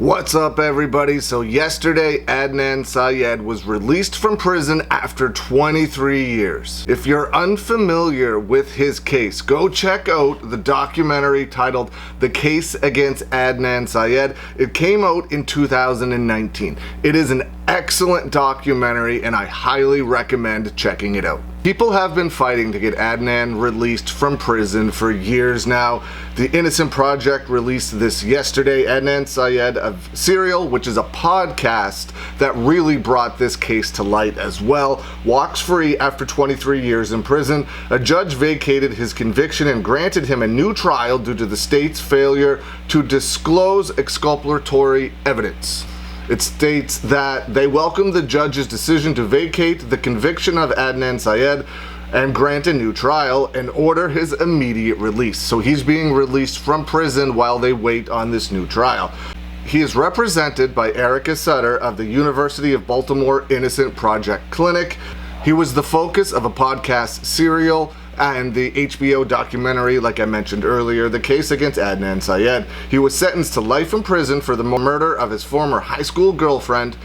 What's up, everybody? So yesterday, Adnan Syed was released from prison after 23 years. If you're unfamiliar with his case, go check out the documentary titled The Case Against Adnan Syed. It came out in 2019. It is an excellent documentary and I highly recommend checking it out. People have been fighting to get Adnan released from prison for years now. The Innocent Project released this yesterday. Adnan Syed of Serial, which is a podcast that really brought this case to light as well, walks free after 23 years in prison. A judge vacated his conviction and granted him a new trial due to the state's failure to disclose exculpatory evidence. It states that they welcome the judge's decision to vacate the conviction of Adnan Syed and grant a new trial and order his immediate release. So he's being released from prison while they wait on this new trial. He is represented by Erica Sutter of the University of Baltimore Innocent Project Clinic. He was the focus of a podcast, Serial, and the HBO documentary, like I mentioned earlier, The Case Against Adnan Syed. He was sentenced to life in prison for the murder of his former high school girlfriend,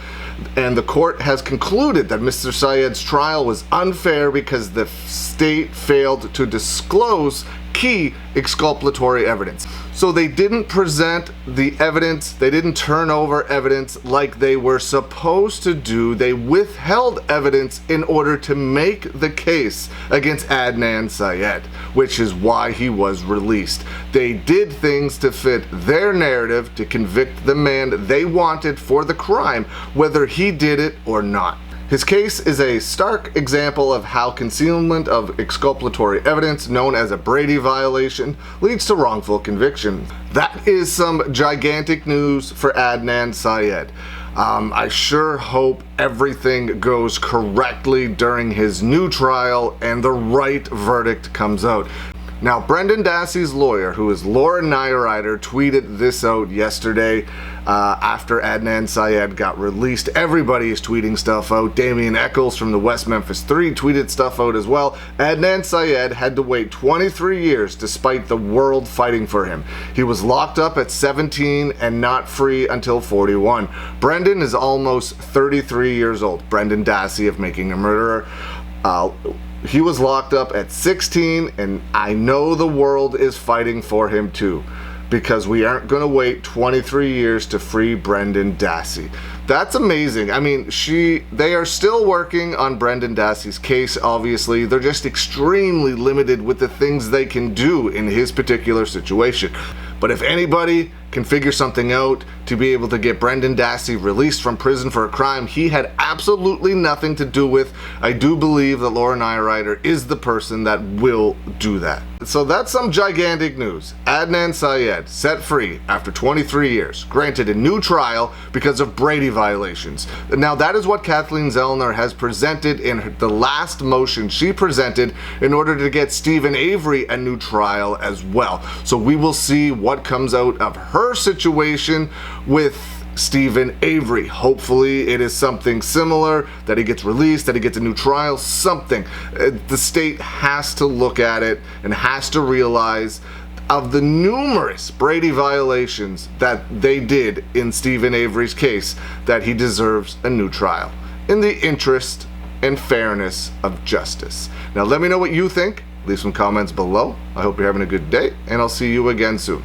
and the court has concluded that Mr. Syed's trial was unfair because the state failed to disclose key exculpatory evidence. So they didn't present the evidence, they didn't turn over evidence like they were supposed to do. They withheld evidence in order to make the case against Adnan Syed, which is why he was released. They did things to fit their narrative to convict the man they wanted for the crime, whether he did it or not. His case is a stark example of how concealment of exculpatory evidence, known as a Brady violation, leads to wrongful conviction. That is some gigantic news for Adnan Syed. I sure hope everything goes correctly during his new trial and the right verdict comes out. Now, Brendan Dassey's lawyer, who is Laura Nyrider, tweeted this out yesterday after Adnan Syed got released. Everybody is tweeting stuff out. Damien Eccles from the West Memphis 3 tweeted stuff out as well. Adnan Syed had to wait 23 years despite the world fighting for him. He was locked up at 17 and not free until 41. Brendan is almost 33 years old. Brendan Dassey of Making a Murderer. He was locked up at 16, and I know the world is fighting for him too, because we aren't going to wait 23 years to free Brendan Dassey. That's amazing. I mean, they are still working on Brendan Dassey's case, obviously. They're just extremely limited with the things they can do in his particular situation. But if anybody can figure something out to be able to get Brendan Dassey released from prison for a crime he had absolutely nothing to do with, I do believe that Laura Nyrider is the person that will do that. So that's some gigantic news. Adnan Syed set free after 23 years, granted a new trial because of Brady violations. Now that is what Kathleen Zellner has presented in the last motion she presented in order to get Stephen Avery a new trial as well. So we will see what comes out of her situation with Stephen Avery. Hopefully it is something similar, that he gets released, that he gets a new trial, something. The state has to look at it and has to realize of the numerous Brady violations that they did in Stephen Avery's case, that he deserves a new trial in the interest and fairness of justice. Now let me know what you think. Leave some comments below. I hope you're having a good day, and I'll see you again soon.